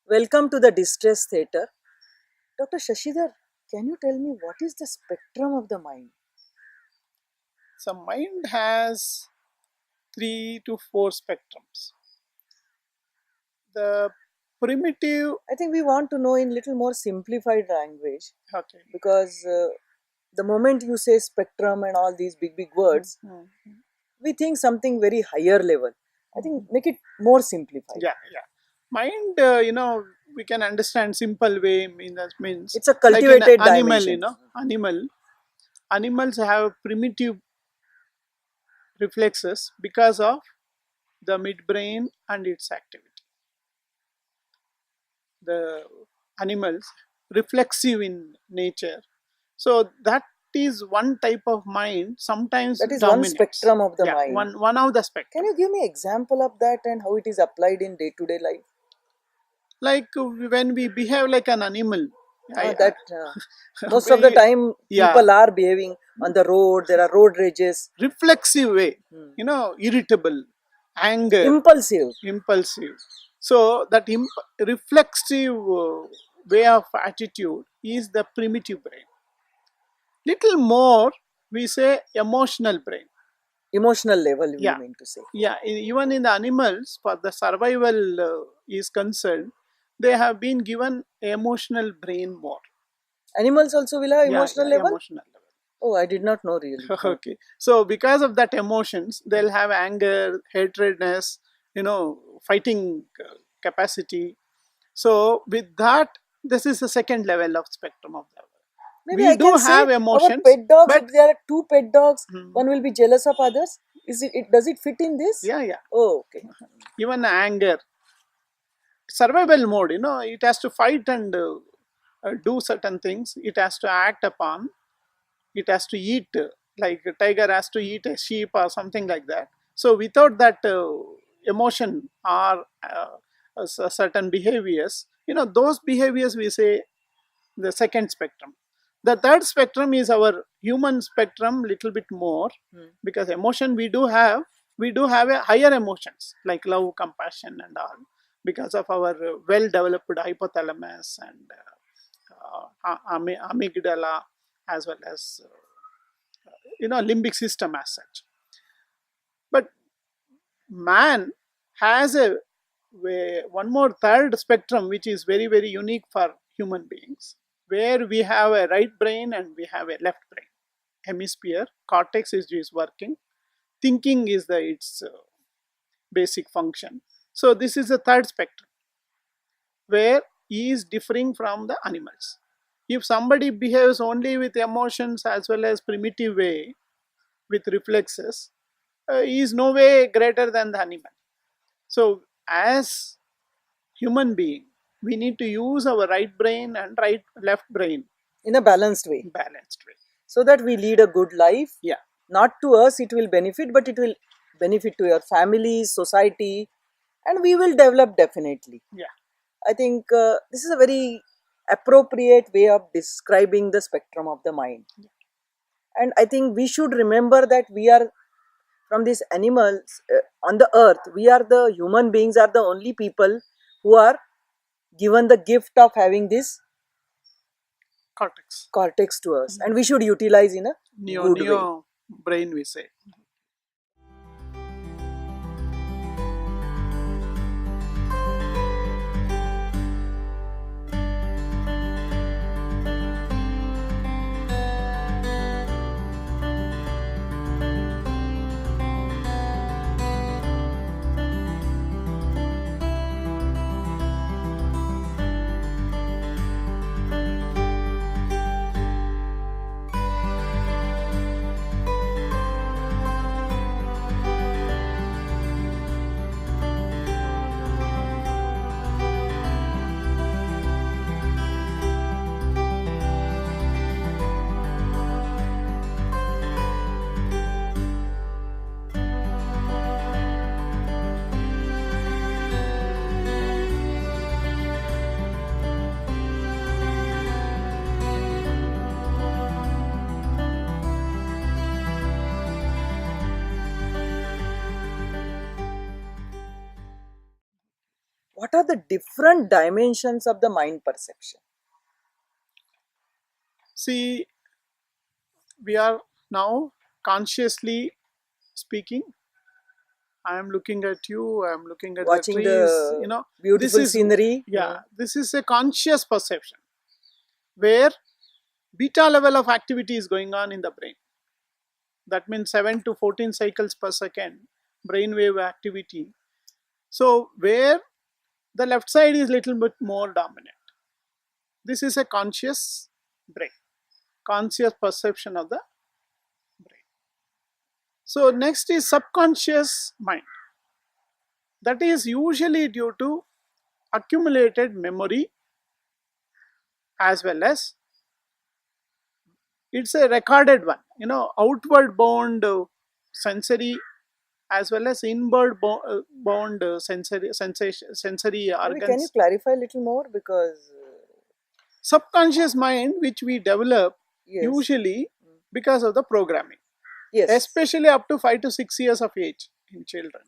Welcome to the Distress Theatre. Dr. Shashidhara, can you tell me what is the spectrum of the mind? So mind has 3 to 4 spectrums. The primitive, I think we want to know in little more simplified language okay, because the moment you say spectrum and all these big words, Mhm. we think something very higher level. I think make it more simplified. yeah. Mind, we can understand simple way. Means It's a like in an cultivated animal, dimension. animals have primitive reflexes because of the midbrain and its activity. The animals reflexive in nature, so that is one type of mind sometimes That is one dominates. spectrum of the Yeah, mind. one of the Can spectrum. you give me example of that and how it is applied in day-to-day life? Like when we behave like an animal, That most of the we, time yeah, people are behaving on the road. There are road rages. reflexive way, irritable, anger, Impulsive. impulsive. So that reflexive way of attitude is the primitive brain. Little more, we say emotional brain. Emotional level, you Yeah, mean to say. yeah. Even in the animals, for the survival is concerned, they have been given emotional brain more. Animals also will have Yeah, emotional yeah, level? emotional level. Oh, I did not know really. Okay, so because of that emotions, they'll have anger, hatredness, fighting capacity. So with that, this is the second level of spectrum of level. Maybe We I do can have say our emotions, pet dogs, but if there are two pet dogs, hmm, one will be jealous of others. Does it fit in this? yeah. Oh, okay. Even anger, survival mode, it has to fight and do certain things. It has to act upon. It has to eat, like a tiger has to eat a sheep or something like that. So without that emotion or certain behaviors, those behaviors we say the second spectrum. The third spectrum is our human spectrum, little bit more, because emotion we do have a higher emotions like love, compassion, and all, because of our well developed hypothalamus and amygdala, as well as limbic system as such. But man has one more third spectrum which is very unique for human beings, where we have a right brain and we have a left brain hemisphere. Cortex is working, thinking is its basic function. So this is the third spectrum where he is differing from the animals. If somebody behaves only with emotions as well as primitive way with reflexes, he is no way greater than the animal. So as human being, we need to use our right brain and right left brain In a balanced way. balanced way. So that we lead a good life. Yeah, Not to us it will benefit, but it will benefit to your family, society, and we will develop definitely. yeah, I think this is a very appropriate way of describing the spectrum of the mind. And I think we should remember that we are from these animals on the earth. We are the human beings, are the only people who are given the gift of having this cortex, cortex to us, and we should utilize in a good neo way. brain we say. what are the different dimensions of the mind perception? See, we are now consciously speaking. I am looking at you, I am looking at the Watching trees, the this beautiful is, scenery. yeah, this is a conscious perception where beta level of activity is going on in the brain. That means 7 to 14 cycles per second brainwave activity. So, where the left side is little bit more dominant. This is a conscious brain, conscious perception of the brain. So, next is subconscious mind. That is usually due to accumulated memory, as well as it's a recorded one, outward bound sensory, as well as inward bound sensory Maybe can you organs. clarify a little more, because Subconscious mind, which we develop yes, usually because of the programming, yes, especially up to 5 to 6 years of age in children,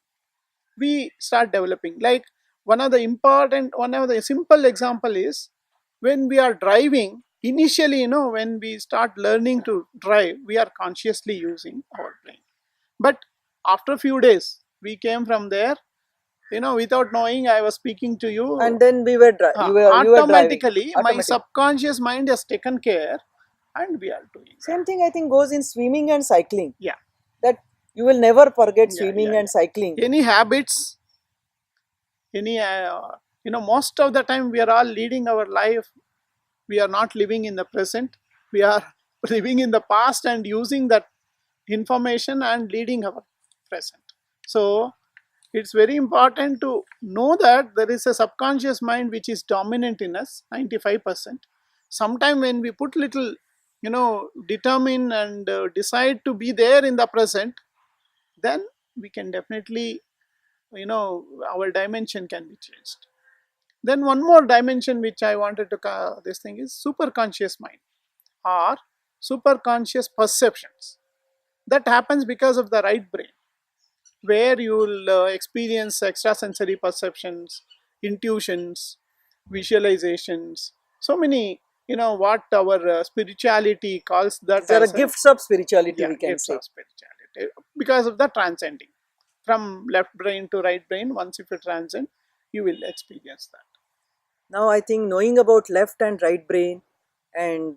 we start developing. Like, one of the simple example is when we are driving. Initially, when we start learning to drive, we are consciously using our brain. But after few days, we came from there, without knowing, I was speaking to you. and then you were driving Automatically, my automatic. subconscious mind has taken care, and we are doing that. Same thing I think goes in swimming and cycling. Yeah, That you will never forget yeah, swimming yeah, and cycling. yeah. Any habits, any, most of the time we are all leading our life. We are not living in the present. We are living in the past and using that information and leading our present. So, it's very important to know that there is a subconscious mind which is dominant in us, 95%. Sometime when we put little, determine and decide to be there in the present, then we can definitely, our dimension can be changed. Then one more dimension which I wanted to this thing is superconscious mind, or superconscious perceptions. That happens because of the right brain, where you will experience extrasensory perceptions, intuitions, visualizations, so many, what our spirituality calls that These are the as a, gifts of spirituality, yeah, we can gifts say. of spirituality, because of the transcending from left brain to right brain. Once if you transcend, you will experience that. Now I think knowing about left and right brain, and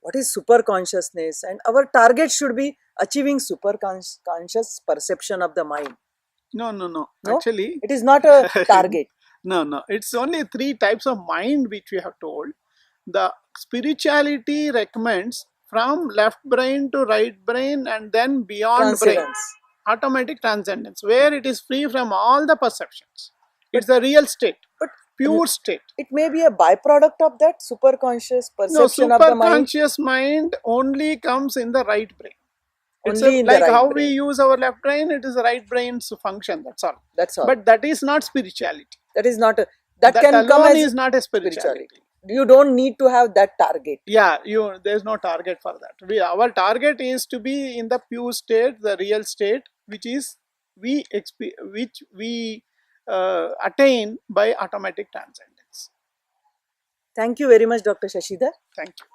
what is super consciousness, and our target should be achieving super conscious perception of the mind. No, no, no. No, Actually, it is not a target. no, no. It's only three types of mind which we have told. The spirituality recommends from left brain to right brain and then beyond brain. Transcendence. Automatic transcendence, where it is free from all the perceptions. But It's the real state, but pure state. it may be a byproduct of that super conscious No, perception of the super mind, conscious mind only comes in the right brain. It's only in the like right how we brain. use our left brain, it is the right brain's function, that's all. That's all. But that is not spirituality. That is not a, that That can come alone as is not a spirituality. spirituality. You don't need to have that target. Yeah, there's no target for that. Our target is to be in the pure state, the real state, which is which we attain by automatic transcendence. Thank you very much, Dr. Shashidhar. Thank you.